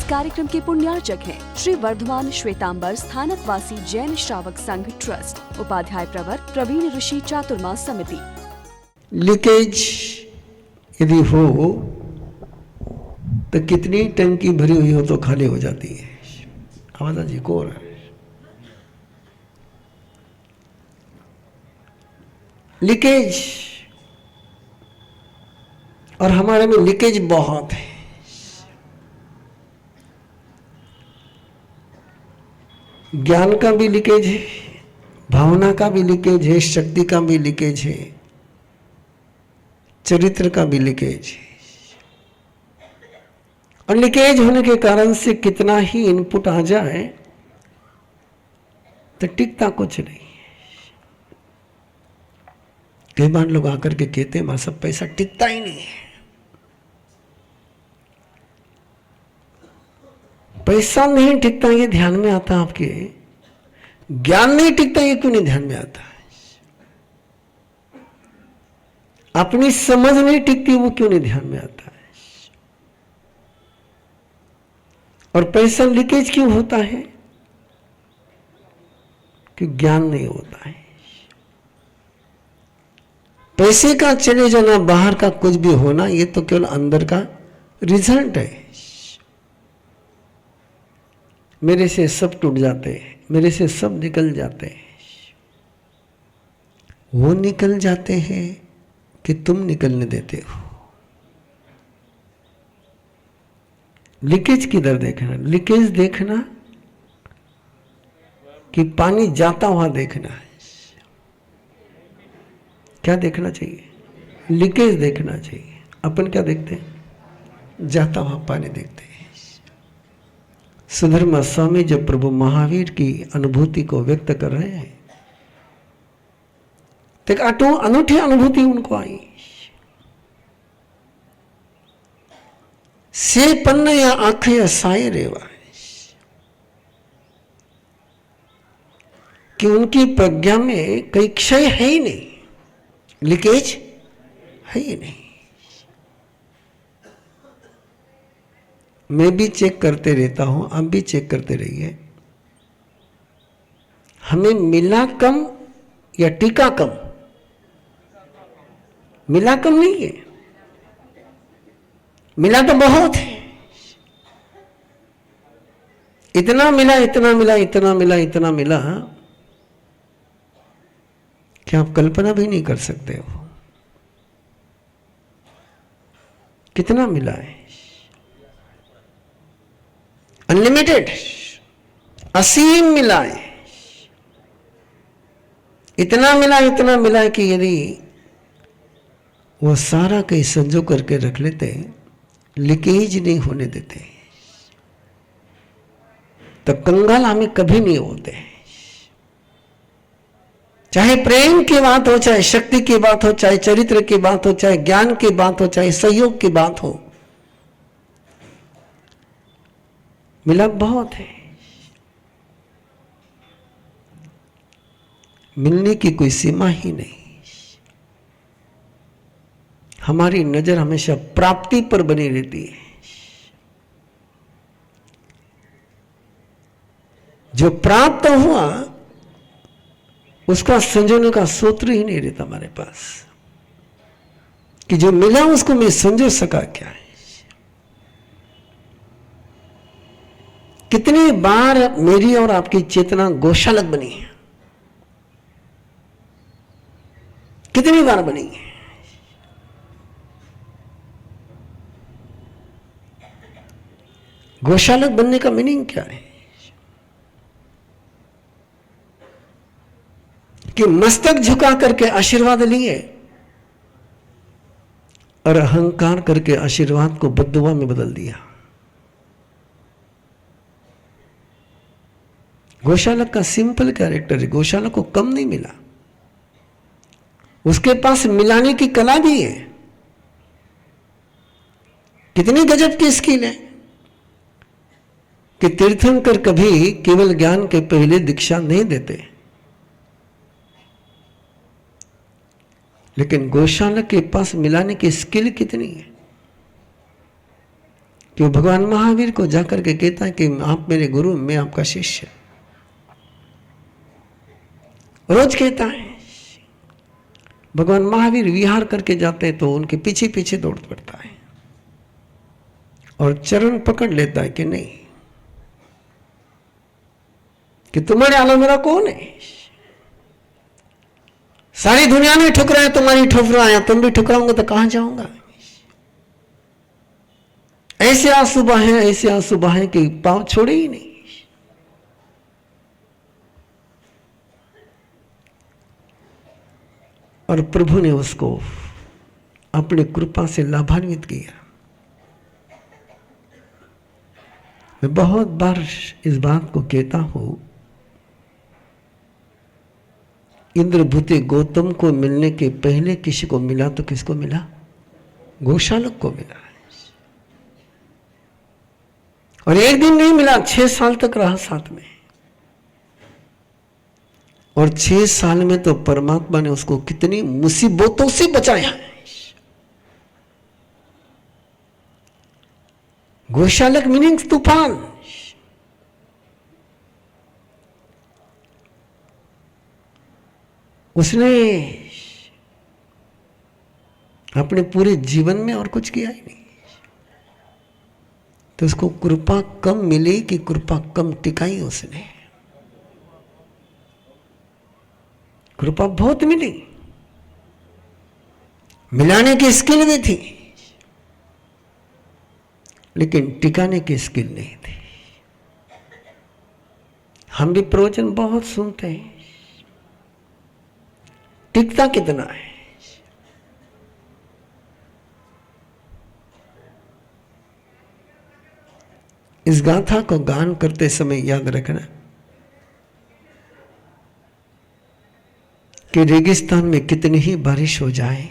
कार्यक्रम के पुण्यार्चक हैं श्री वर्धमान श्वेतांबर स्थानकवासी जैन श्रावक संघ ट्रस्ट, उपाध्याय प्रवर प्रवीण ऋषि चातुर्मास समिति। लीकेज यदि हो तो कितनी टंकी भरी हुई हो तो खाली हो जाती है। आवाज जी को रहा है। लीकेज, और हमारे में लीकेज बहुत है। ज्ञान का भी लीकेज है, भावना का भी लीकेज है, शक्ति का भी लीकेज है, चरित्र का भी लीकेज है। और लीकेज होने के कारण से कितना ही इनपुट आ जाए तो टिकता कुछ नहीं है। कई बार लोग आकर के कहते हैं हमारा सब पैसा टिकता ही नहीं है। पैसा नहीं टिकता ये ध्यान में आता आपके, ज्ञान नहीं टिकता ये क्यों नहीं ध्यान में आता? अपनी समझ नहीं टिकती वो क्यों नहीं ध्यान में आता है? और पैसा लीकेज क्यों होता है? कि ज्ञान नहीं होता है। पैसे का चले जाना, बाहर का कुछ भी होना, ये तो केवल अंदर का रिजल्ट है। मेरे से सब टूट जाते हैं, मेरे से सब निकल जाते हैं। वो निकल जाते हैं कि तुम निकलने देते हो? लीकेज किधर देखना? लीकेज देखना कि पानी जाता हुआ देखना है? क्या देखना चाहिए? लीकेज देखना चाहिए। अपन क्या देखते हैं? जाता हुआ पानी देखते हैं। सुधर्मा स्वामी जब प्रभु महावीर की अनुभूति को व्यक्त कर रहे हैं तो एक अनूठी अनुभूति उनको आई। से पन्न या आंख या साय रेवा, कि उनकी प्रज्ञा में कई क्षय है ही नहीं, लीकेज है ही नहीं। मैं भी चेक करते रहता हूं, आप भी चेक करते रहिए। हमें मिला कम या टीका कम? मिला कम नहीं है, मिला तो बहुत है। इतना मिला, इतना मिला, इतना मिला, इतना मिला कि आप कल्पना भी नहीं कर सकते हो कितना मिला है। अनलिमिटेड, असीम मिला है। इतना मिला है कि यदि वो सारा कहीं संजो करके रख लेते, लीकेज नहीं होने देते, तो कंगाल हमें कभी नहीं होते। चाहे प्रेम की बात हो, चाहे शक्ति की बात हो, चाहे चरित्र की बात हो, चाहे ज्ञान की बात हो, चाहे सहयोग की बात हो, मिला बहुत है। मिलने की कोई सीमा ही नहीं। हमारी नजर हमेशा प्राप्ति पर बनी रहती है। जो प्राप्त हुआ उसका संजोने का सूत्र ही नहीं रहता हमारे पास, कि जो मिला उसको मैं संजो सका क्या है। कितनी बार मेरी और आपकी चेतना गौशालक बनी है, कितनी बार बनी है। गौशालक बनने का मीनिंग क्या है? कि मस्तक झुका करके आशीर्वाद लिए और अहंकार करके आशीर्वाद को बद्दुआ में बदल दिया। गौशालक का सिंपल कैरेक्टर है। गौशालक को कम नहीं मिला, उसके पास मिलाने की कला भी है। कितनी गजब की स्किल है कि तीर्थंकर कभी केवल ज्ञान के पहले दीक्षा नहीं देते, लेकिन गौशालक के पास मिलाने की स्किल कितनी है। कि वो भगवान महावीर को जाकर के कहता है कि आप मेरे गुरु, मैं आपका शिष्य। रोज कहता है। भगवान महावीर विहार करके जाते हैं तो उनके पीछे पीछे दौड़ पड़ता है और चरण पकड़ लेता है कि नहीं, कि तुम्हारे आला मेरा कौन है? सारी दुनिया ने ठुकराया, तुम्हारी ठुकराया, तुम भी ठुकराओगे तो कहां जाऊंगा? ऐसे आंसू बहे, ऐसे आंसू बहे कि पांव छोड़े ही नहीं। और प्रभु ने उसको अपनी कृपा से लाभान्वित किया। मैं बहुत बार इस बात को कहता हूं, इंद्रभूति गौतम को मिलने के पहले किसी को मिला तो किसको मिला? गोशालक को मिला। और एक दिन नहीं मिला, 6 साल तक रहा साथ में। और 6 साल में तो परमात्मा ने उसको कितनी मुसीबतों से बचाया है। गोशालक मीनिंग्स तूफान। उसने अपने पूरे जीवन में और कुछ किया ही नहीं, तो उसको कृपा कम मिली कि कृपा कम टिकाई उसने? कृपा बहुत मिली, मिलाने की स्किल भी थी, लेकिन टिकाने की स्किल नहीं थी। हम भी प्रवचन बहुत सुनते हैं, टिकता कितना है? इस गाथा को गान करते समय याद रखना कि रेगिस्तान में कितनी ही बारिश हो जाए,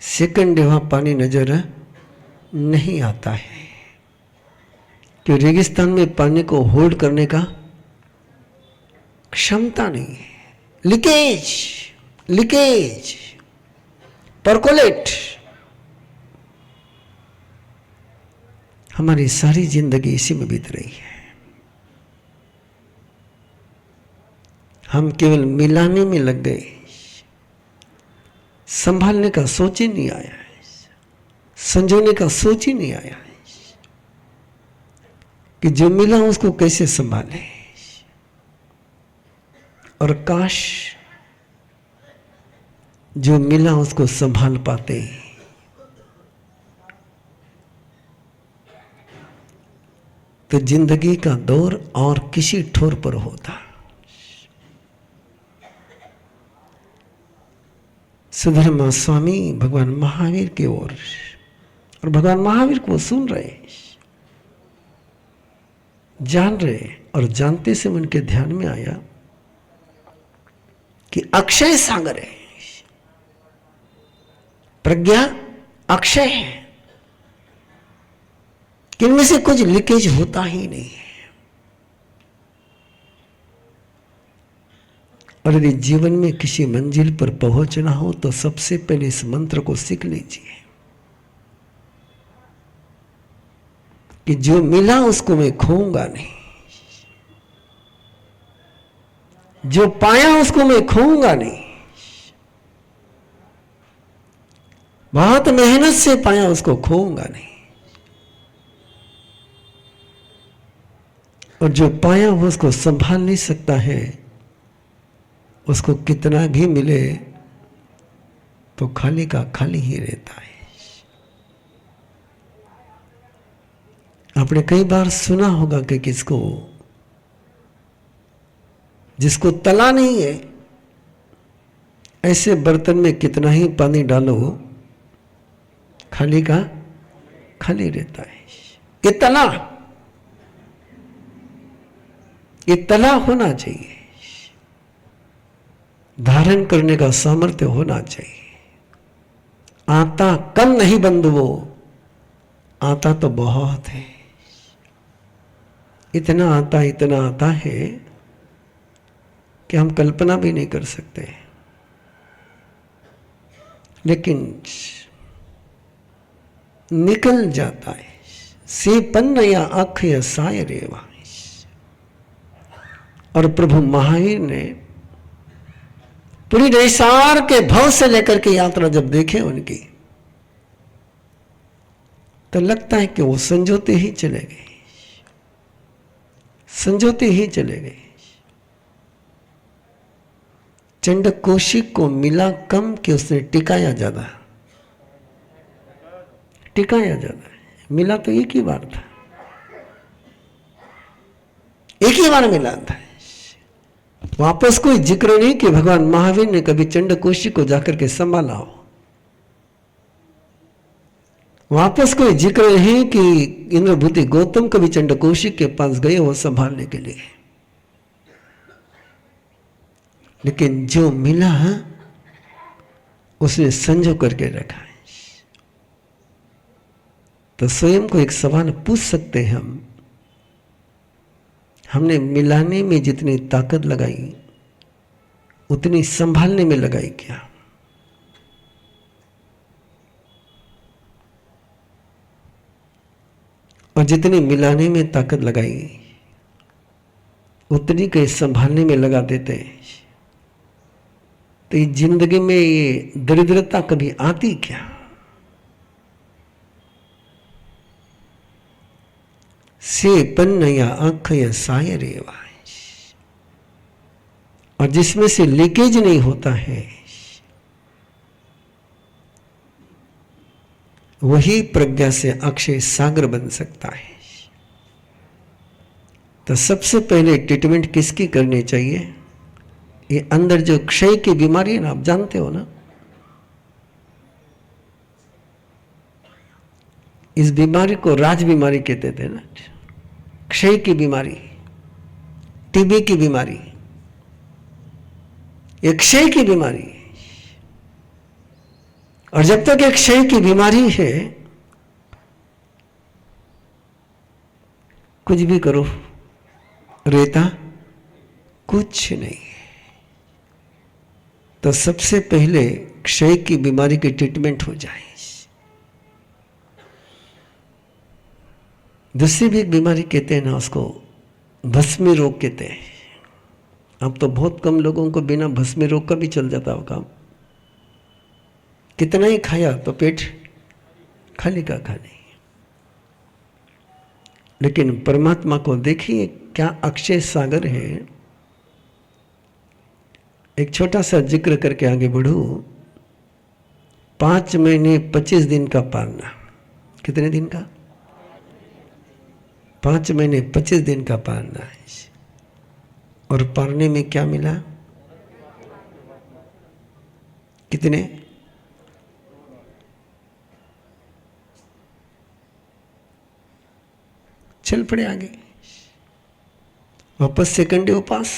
सेकंड वहां पानी नजर नहीं आता है, कि रेगिस्तान में पानी को होल्ड करने का क्षमता नहीं है। Leakage, leakage, percolate. हमारी सारी जिंदगी इसी में बीत रही है। हम केवल मिलाने में लग गए, संभालने का सोच ही नहीं आया है, संजोने का सोच ही नहीं आया है कि जो मिला उसको कैसे संभाले। और काश जो मिला उसको संभाल पाते, तो जिंदगी का दौर और किसी ठोर पर होता। सुधर्मा स्वामी भगवान महावीर की ओर, और भगवान महावीर को सुन रहे, जान रहे, और जानते से उनके ध्यान में आया कि अक्षय सागर है, प्रज्ञा अक्षय है, कि इनमें से कुछ लीकेज होता ही नहीं है। और यदि जीवन में किसी मंजिल पर पहुंचना हो तो सबसे पहले इस मंत्र को सीख लीजिए कि जो मिला उसको मैं खोऊंगा नहीं, जो पाया उसको मैं खोऊंगा नहीं। बहुत मेहनत से पाया उसको खोऊंगा नहीं, और जो पाया वो उसको संभाल नहीं सकता है, उसको कितना भी मिले तो खाली का खाली ही रहता है। आपने कई बार सुना होगा कि जिसको तला नहीं है, ऐसे बर्तन में कितना ही पानी डालो खाली का खाली रहता है। ये तला होना चाहिए, धारण करने का सामर्थ्य होना चाहिए। आता कम नहीं बंधुओ, आता तो बहुत है। इतना आता है कि हम कल्पना भी नहीं कर सकते। लेकिन निकल जाता है। से पन्न या अक्षय साय रेवा। और प्रभु महावीर ने पूरी निसार के भव से लेकर के यात्रा जब देखे उनकी, तो लगता है कि वो संजोते ही चले गए, संजोते ही चले गए। चंड कौशिक को मिला कम कि उसने टिकाया ज्यादा, टिकाया ज्यादा। मिला तो एक ही बार था, एक ही बार मिला था। वापस कोई जिक्र नहीं कि भगवान महावीर ने कभी चंड कौशिक को जाकर के संभाला हो। वापस कोई जिक्र नहीं कि इंद्रभूति गौतम कभी चंड कौशिक के पास गए हो संभालने के लिए। लेकिन जो मिला उसने संजो करके रखा है। तो स्वयं को एक सवाल पूछ सकते हैं हमने मिलाने में जितनी ताकत लगाई उतनी संभालने में लगाई क्या? और जितनी मिलाने में ताकत लगाई उतनी कहीं संभालने में लगा देते तो ये जिंदगी में ये दरिद्रता कभी आती क्या? से पन्न या अक्षय साय रेवा। और जिसमें से लीकेज नहीं होता है वही प्रज्ञा से अक्षय सागर बन सकता है। तो सबसे पहले ट्रीटमेंट किसकी करनी चाहिए? ये अंदर जो क्षय की बीमारी है ना, आप जानते हो ना, इस बीमारी को राज बीमारी कहते थे ना। क्षय की बीमारी, टीबी की बीमारी, ये क्षय की बीमारी। और जब तक एक क्षय की बीमारी है, कुछ भी करो रहता कुछ नहीं। तो सबसे पहले क्षय की बीमारी की ट्रीटमेंट हो जाए। दूसरी भी एक बीमारी कहते हैं ना, उसको भस्मी रोग कहते हैं। अब तो बहुत कम लोगों को बिना भस्मी रोग का भी चल जाता हो काम। कितना ही खाया तो पेट खाली का खाली। लेकिन परमात्मा को देखिए क्या अक्षय सागर है। एक छोटा सा जिक्र करके आगे बढ़ूं। 5 महीने 25 दिन का पालना। कितने दिन का? 5 महीने 25 दिन का पालना है। और पालने में क्या मिला? कितने? चल पड़े आगे, वापस सेकंड डे उपास।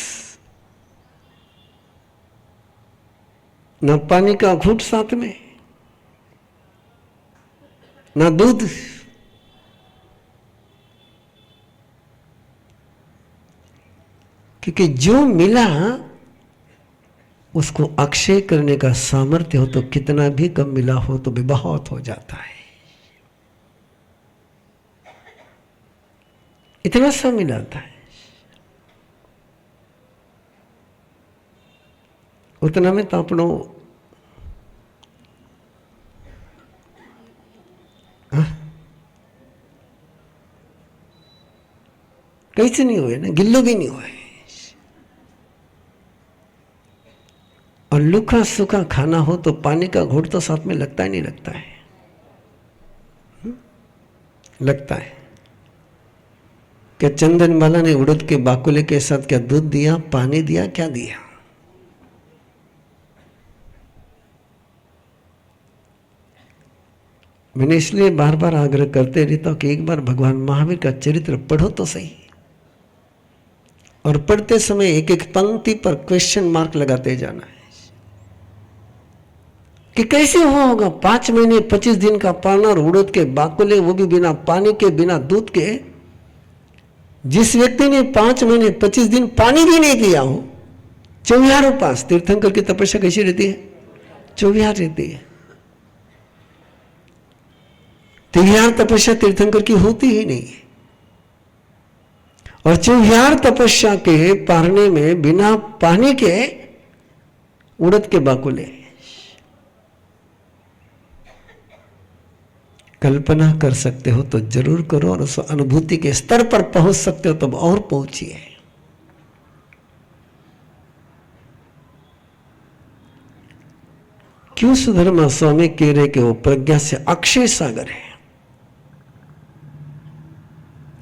ना पानी का घूंट साथ में, ना दूध। क्योंकि जो मिला उसको अक्षय करने का सामर्थ्य हो तो कितना भी कम मिला हो तो भी बहुत हो जाता है। इतना सा मिला था, उतना में तो अपनो कैसे नहीं हुए ना, गिल्लो भी नहीं हुए। और लूखा सूखा खाना हो तो पानी का घूंट तो साथ में लगता ही नहीं लगता है। लगता है। क्या चंदन माला ने उड़द के बाकुले के साथ क्या दूध दिया, पानी दिया, क्या दिया? मैंने इसलिए बार बार आग्रह करते रहता हूं कि एक बार भगवान महावीर का चरित्र पढ़ो तो सही। और पढ़ते समय एक एक पंक्ति पर क्वेश्चन मार्क लगाते जाना है कि कैसे होगा 5 महीने 25 दिन का पालना और उड़द के बाकुले, वो भी बिना पानी के, बिना दूध के। जिस व्यक्ति ने 5 महीने 25 दिन पानी भी नहीं पिया हो, 24 उपास। तीर्थंकर की तपस्या कैसी रहती है? 24 रहती है। तिघ्यार तपस्या तीर्थंकर की होती ही नहीं है। और चिह्यार तपस्या के पारने में बिना पानी के उड़द के बाकुले। कल्पना कर सकते हो तो जरूर करो, और उस अनुभूति के स्तर पर पहुंच सकते हो तब और पहुंचिए। क्यों सुधर्मा स्वामी कह रहे कि वो प्रज्ञा से अक्षय सागर है।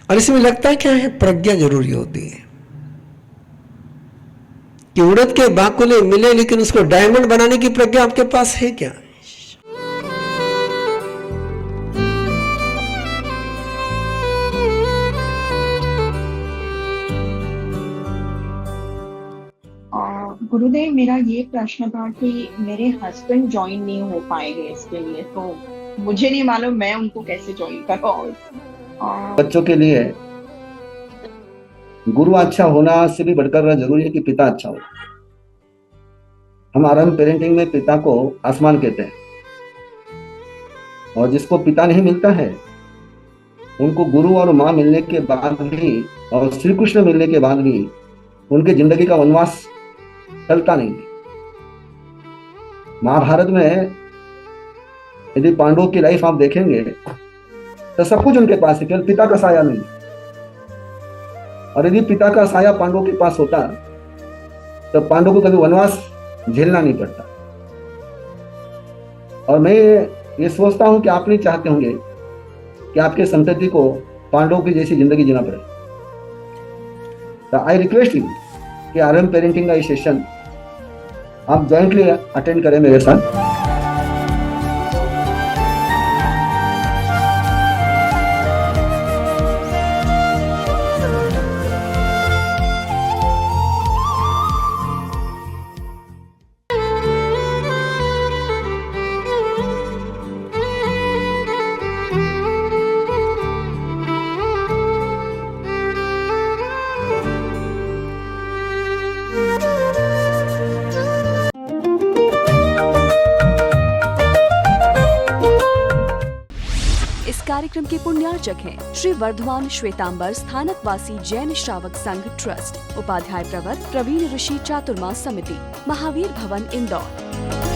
और इसमें लगता क्या है, प्रज्ञा जरूरी होती है कि उड़द के बाकुले मिले लेकिन उसको डायमंड बनाने की प्रज्ञा आपके पास है क्या? गुरुदेव, मेरा ये प्रश्न था कि मेरे हस्बैंड ज्वाइन नहीं हो पाएंगे इसके लिए, तो मुझे नहीं मालूम मैं उनको कैसे ज्वाइन करवाऊं। बच्चों के लिए गुरु अच्छा होना से भी बढ़कर जरूरी है कि पिता अच्छा हो। हम आरंभ पेरेंटिंग में पिता को आसमान कहते हैं, और जिसको पिता नहीं मिलता है उनको गुरु और माँ मिलने के बाद भी और श्री कृष्ण मिलने के बाद भी उनकी जिंदगी का वनवास चलता नहीं। महाभारत में यदि पांडवों की लाइफ आप देखेंगे तो सब कुछ उनके पास है, केवल पिता का साया नहीं। और यदि पिता का साया पांडवों के पास होता तो पांडवों को कभी वनवास झेलना नहीं पड़ता। और मैं ये सोचता हूं कि आप नहीं चाहते होंगे कि आपके संतति को पांडवों की जैसी जिंदगी जीना पड़े। तो आई रिक्वेस्ट यू कि आरएम पेरेंटिंग का ये सेशन आप जॉइंटली अटेंड करें मेरे साथ। कार्यक्रम के पुण्यार्चक हैं श्री वर्धमान श्वेतांबर स्थानकवासी जैन श्रावक संघ ट्रस्ट, उपाध्याय प्रवर प्रवीण ऋषि चातुर्मास समिति, महावीर भवन, इंदौर।